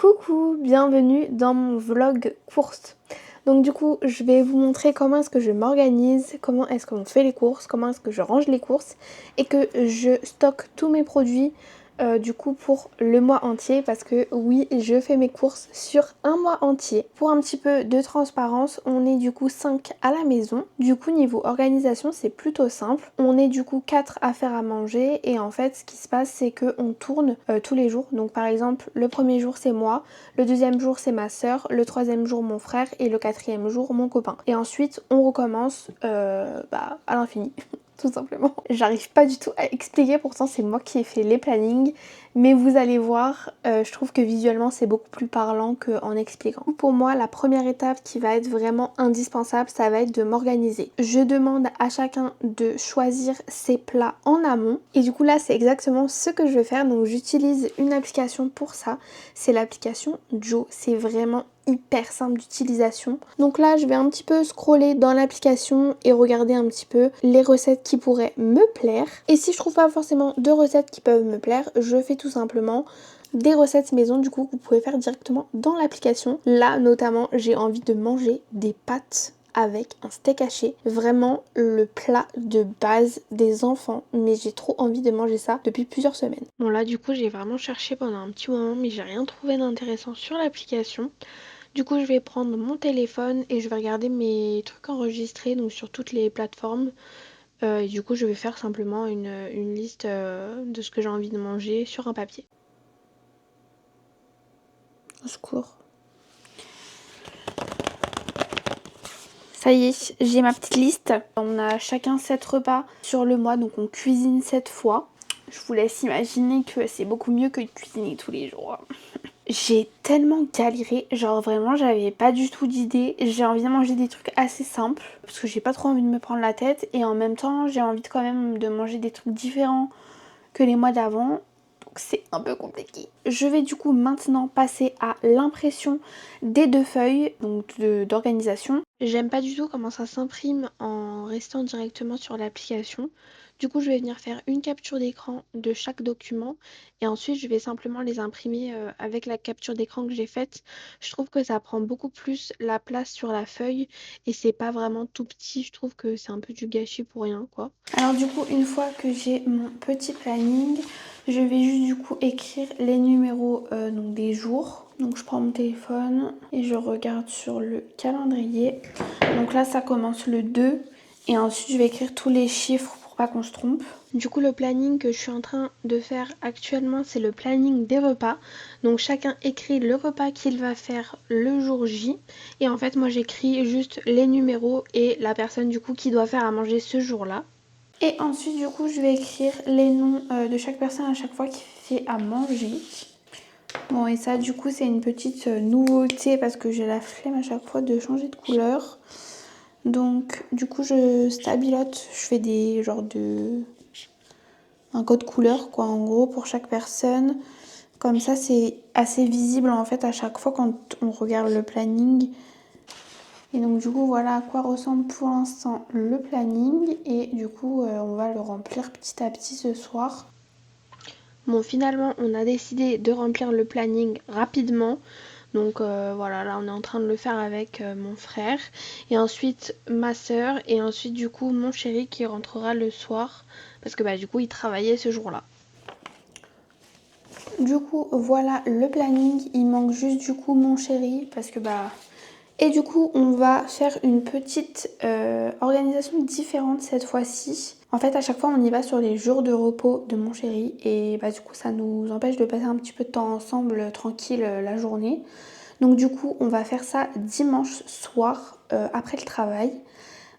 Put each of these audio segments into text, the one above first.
Coucou, bienvenue dans mon vlog course. Donc du coup, je vais vous montrer comment est-ce que je m'organise, comment est-ce qu'on fait les courses, comment est-ce que je range les courses et que je stocke tous mes produits du coup pour le mois entier parce que oui, je fais mes courses sur un mois entier. Pour un petit peu de transparence, on est du coup 5 à la maison. Du coup, niveau organisation, c'est plutôt simple. On est du coup 4 à faire à manger et en fait, ce qui se passe, c'est qu'on tourne tous les jours. Donc par exemple, le premier jour, c'est moi, le deuxième jour, c'est ma soeur, le troisième jour, mon frère et le quatrième jour, mon copain. Et ensuite, on recommence à l'infini. Tout simplement. J'arrive pas du tout à expliquer, pourtant c'est moi qui ai fait les plannings, mais vous allez voir, je trouve que visuellement c'est beaucoup plus parlant qu'en expliquant. Pour moi, la première étape qui va être vraiment indispensable, ça va être de m'organiser. Je demande à chacun de choisir ses plats en amont, et du coup là c'est exactement ce que je vais faire, donc j'utilise une application pour ça, c'est l'application Joe, c'est vraiment hyper simple d'utilisation. Donc là je vais un petit peu scroller dans l'application et regarder un petit peu les recettes qui pourraient me plaire. Et si je trouve pas forcément de recettes qui peuvent me plaire, je fais tout simplement des recettes maison du coup que vous pouvez faire directement dans l'application. Là notamment j'ai envie de manger des pâtes avec un steak haché, vraiment le plat de base des enfants, mais j'ai trop envie de manger ça depuis plusieurs semaines. Bon là du coup j'ai vraiment cherché pendant un petit moment mais j'ai rien trouvé d'intéressant sur l'application. Du coup, je vais prendre mon téléphone et je vais regarder mes trucs enregistrés donc sur toutes les plateformes. Et du coup, je vais faire simplement une liste de ce que j'ai envie de manger sur un papier. Au secours. Ça y est, j'ai ma petite liste. On a chacun 7 repas sur le mois, donc on cuisine 7 fois. Je vous laisse imaginer que c'est beaucoup mieux que de cuisiner tous les jours. J'ai tellement galéré, genre vraiment j'avais pas du tout d'idée. J'ai envie de manger des trucs assez simples parce que j'ai pas trop envie de me prendre la tête et en même temps j'ai envie quand même de manger des trucs différents que les mois d'avant. Donc c'est un peu compliqué. Je vais du coup maintenant passer à l'impression des 2 feuilles donc d'organisation. J'aime pas du tout comment ça s'imprime en restant directement sur l'application. Du coup, je vais venir faire une capture d'écran de chaque document et ensuite je vais simplement les imprimer avec la capture d'écran que j'ai faite. Je trouve que ça prend beaucoup plus la place sur la feuille et c'est pas vraiment tout petit. Je trouve que c'est un peu du gâchis pour rien quoi. Alors du coup, une fois que j'ai mon petit planning, je vais juste du coup écrire les numéros donc des jours. Donc je prends mon téléphone et je regarde sur le calendrier. Donc là ça commence le 2 et ensuite je vais écrire tous les chiffres pour pas qu'on se trompe. Du coup le planning que je suis en train de faire actuellement c'est le planning des repas. Donc chacun écrit le repas qu'il va faire le jour J. Et en fait moi j'écris juste les numéros et la personne du coup qui doit faire à manger ce jour-là. Et ensuite du coup je vais écrire les noms de chaque personne à chaque fois qui fait à manger. Bon et ça du coup c'est une petite nouveauté parce que j'ai la flemme à chaque fois de changer de couleur. Donc du coup je stabilote, je fais des genres de... un code couleur quoi en gros pour chaque personne. Comme ça c'est assez visible en fait à chaque fois quand on regarde le planning. Et donc du coup voilà à quoi ressemble pour l'instant le planning et du coup on va le remplir petit à petit ce soir. Bon finalement on a décidé de remplir le planning rapidement. Donc voilà, là on est en train de le faire avec mon frère et ensuite ma soeur et ensuite du coup mon chéri qui rentrera le soir parce que du coup il travaillait ce jour-là. Du coup voilà le planning, il manque juste du coup mon chéri parce que Et du coup on va faire une petite organisation différente cette fois-ci. En fait à chaque fois on y va sur les jours de repos de mon chéri et du coup ça nous empêche de passer un petit peu de temps ensemble tranquille la journée. Donc du coup on va faire ça dimanche soir après le travail.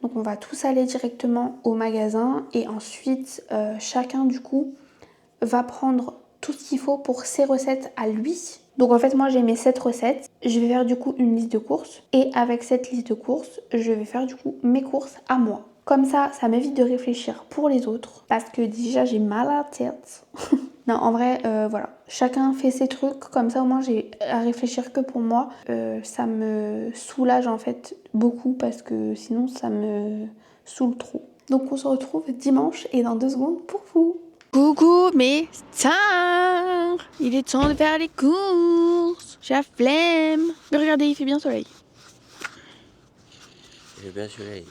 Donc on va tous aller directement au magasin et ensuite chacun du coup va prendre tout ce qu'il faut pour ses recettes à lui. Donc en fait moi j'ai mes 7 recettes, je vais faire du coup une liste de courses et avec cette liste de courses je vais faire du coup mes courses à moi. Comme ça m'évite de réfléchir pour les autres parce que déjà j'ai mal à la tête. Non en vrai voilà, chacun fait ses trucs, comme ça au moins j'ai à réfléchir que pour moi. Ça me soulage en fait beaucoup parce que sinon ça me saoule trop. Donc on se retrouve dimanche et dans 2 secondes pour vous. Coucou, mais tard, il est temps de faire les courses. J'ai la flemme. Mais regardez, il fait bien soleil. Il fait bien soleil.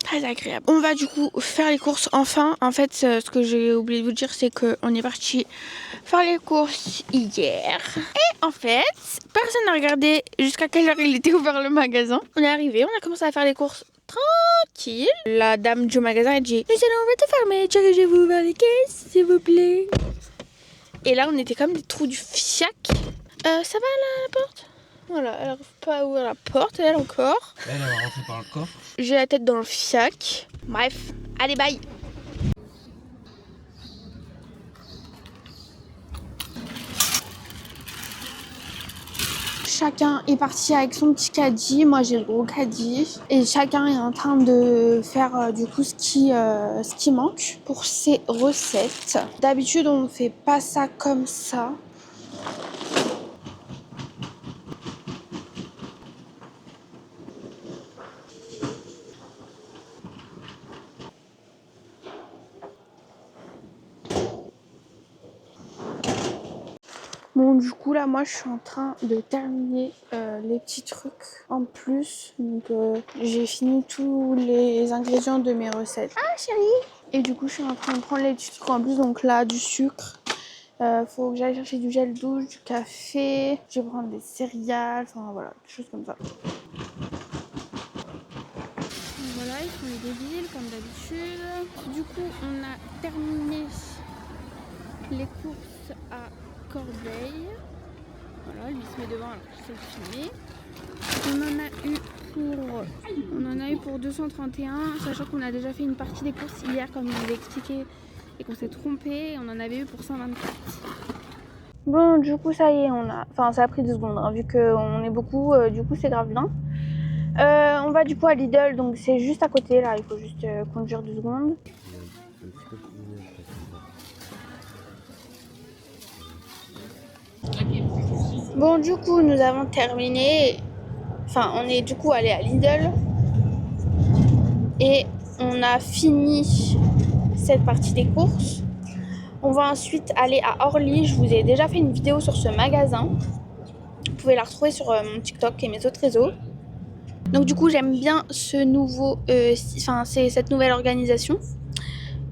Très agréable. On va du coup faire les courses enfin. En fait, ce que j'ai oublié de vous dire, c'est qu'on est parti faire les courses hier. Et en fait, personne n'a regardé jusqu'à quelle heure il était ouvert le magasin. On est arrivé, on a commencé à faire les courses tranquille. La dame du magasin a dit: nous allons bientôt fermer, dirigez-vous vers les caisses, s'il vous plaît. Et là, on était comme des trous du fiac. Ça va là, la porte? Voilà, elle n'arrive pas à ouvrir la porte, elle encore. Elle va rentrer par le coffre. J'ai la tête dans le fiac. Bref, allez, bye. Chacun est parti avec son petit caddie. Moi, j'ai le gros caddie. Et chacun est en train de faire du coup ce qui manque pour ces recettes. D'habitude, on ne fait pas ça comme ça. Bon, du coup, là, moi, je suis en train de terminer les petits trucs en plus. Donc, j'ai fini tous les ingrédients de mes recettes. Ah, chérie! Et du coup, je suis en train de prendre les petits trucs en plus. Donc là, du sucre. Faut que j'aille chercher du gel douche, du café. Je vais prendre des céréales. Enfin, voilà, des choses comme ça. Voilà, ils font les débiles, comme d'habitude. Du coup, on a terminé les courses à Corbeil. Voilà, lui se met devant alors qu'il faut le filmer. On en a eu pour 231, sachant qu'on a déjà fait une partie des courses hier, comme je vous l'ai expliqué, et qu'on s'est trompé. On en avait eu pour 124. Bon, du coup, ça y est, enfin, ça a pris 2 secondes, hein, vu qu'on est beaucoup, du coup, c'est grave bien. On va du coup à Lidl, donc c'est juste à côté, là, il faut juste conduire 2 secondes. Bon, du coup, nous avons terminé. Enfin, on est du coup allé à Lidl. Et on a fini cette partie des courses. On va ensuite aller à Orly. Je vous ai déjà fait une vidéo sur ce magasin. Vous pouvez la retrouver sur mon TikTok et mes autres réseaux. Donc du coup, j'aime bien ce nouveau, c'est cette nouvelle organisation.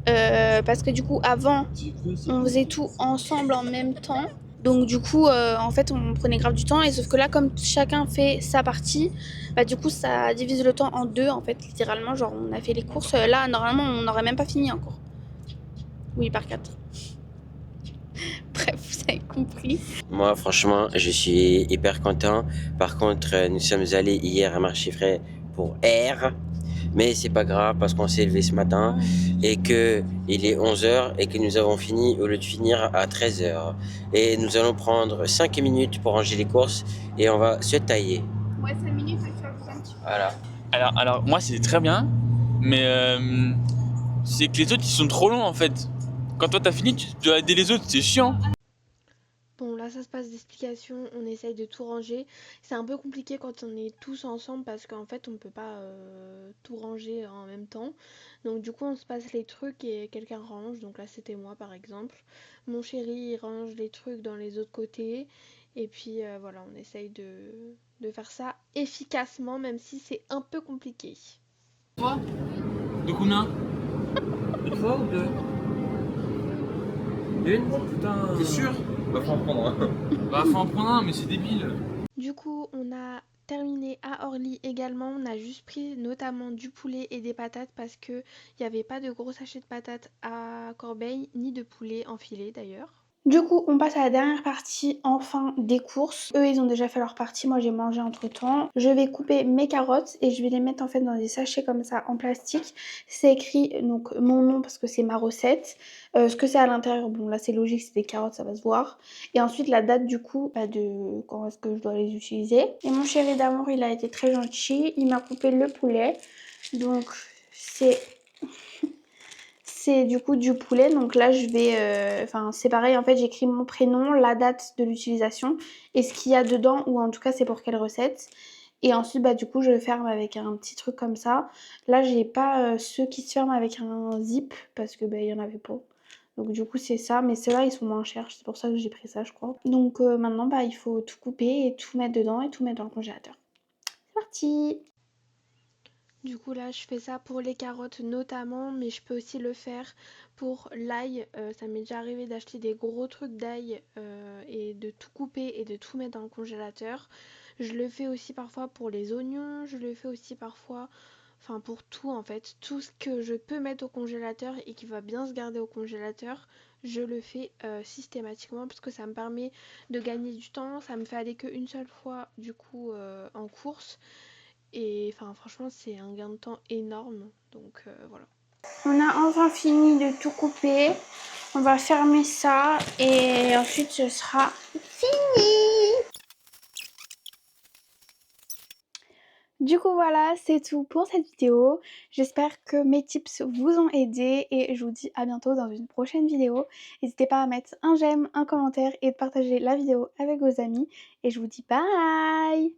Parce que du coup, avant, on faisait tout ensemble en même temps. Donc du coup, en fait, on prenait grave du temps. Et sauf que là, comme chacun fait sa partie, bah du coup, ça divise le temps en deux, en fait, littéralement. Genre, on a fait les courses. Là, normalement, on n'aurait même pas fini encore. Oui, par 4. Bref, vous avez compris. Moi, franchement, je suis hyper content. Par contre, nous sommes allés hier à Marché Frais pour R. Mais c'est pas grave parce qu'on s'est levé ce matin et que il est 11h et que nous avons fini au lieu de finir à 13h. Et nous allons prendre 5 minutes pour ranger les courses et on va se tailler. Ouais, 5 minutes, je vais faire un petit peu. Voilà. Alors moi c'est très bien, mais c'est que les autres ils sont trop longs en fait. Quand toi t'as fini, tu dois aider les autres, c'est chiant. Bon, là, ça se passe d'explications. On essaye de tout ranger. C'est un peu compliqué quand on est tous ensemble parce qu'en fait, on peut pas tout ranger en même temps. Donc, du coup, on se passe les trucs et quelqu'un range. Donc là, c'était moi, par exemple. Mon chéri, il range les trucs dans les autres côtés. Et puis, voilà, on essaye de faire ça efficacement, même si c'est un peu compliqué. Toi de combien? Une fois ou deux? Une? Oh putain. T'es sûr? Bah faut en prendre un. Bah faut en prendre un, mais c'est débile. Du coup, on a terminé à Orly également. On a juste pris notamment du poulet et des patates parce que il n'y avait pas de gros sachets de patates à Corbeil, ni de poulet enfilé d'ailleurs. Du coup, on passe à la dernière partie, enfin, des courses. Eux, ils ont déjà fait leur partie, moi j'ai mangé entre temps. Je vais couper mes carottes et je vais les mettre en fait dans des sachets comme ça en plastique. C'est écrit donc mon nom parce que c'est ma recette. Ce que c'est à l'intérieur, bon là c'est logique, c'est des carottes, ça va se voir. Et ensuite la date du coup de quand est-ce que je dois les utiliser. Et mon chéri d'amour, il a été très gentil, il m'a coupé le poulet. Donc c'est du coup du poulet, donc là je vais, enfin c'est pareil en fait, j'écris mon prénom, la date de l'utilisation et ce qu'il y a dedans, ou en tout cas c'est pour quelle recette. Et ensuite bah du coup je ferme avec un petit truc comme ça. Là j'ai pas ceux qui se ferment avec un zip parce que bah il y en avait pas. Donc du coup c'est ça, mais ceux-là ils sont moins chers, c'est pour ça que j'ai pris ça je crois. Donc maintenant bah il faut tout couper et tout mettre dedans et tout mettre dans le congélateur. C'est parti! Du coup là je fais ça pour les carottes notamment, mais je peux aussi le faire pour l'ail. Ça m'est déjà arrivé d'acheter des gros trucs d'ail et de tout couper et de tout mettre dans le congélateur. Je le fais aussi parfois pour les oignons, je le fais aussi parfois, enfin pour tout en fait. Tout ce que je peux mettre au congélateur et qui va bien se garder au congélateur, je le fais systématiquement parce que ça me permet de gagner du temps. Ça me fait aller qu'une seule fois du coup en course. Et enfin, franchement, c'est un gain de temps énorme. Donc voilà. On a enfin fini de tout couper. On va fermer ça et ensuite ce sera fini. Du coup voilà, c'est tout pour cette vidéo. J'espère que mes tips vous ont aidé et je vous dis à bientôt dans une prochaine vidéo. N'hésitez pas à mettre un j'aime, un commentaire et de partager la vidéo avec vos amis. Et je vous dis bye!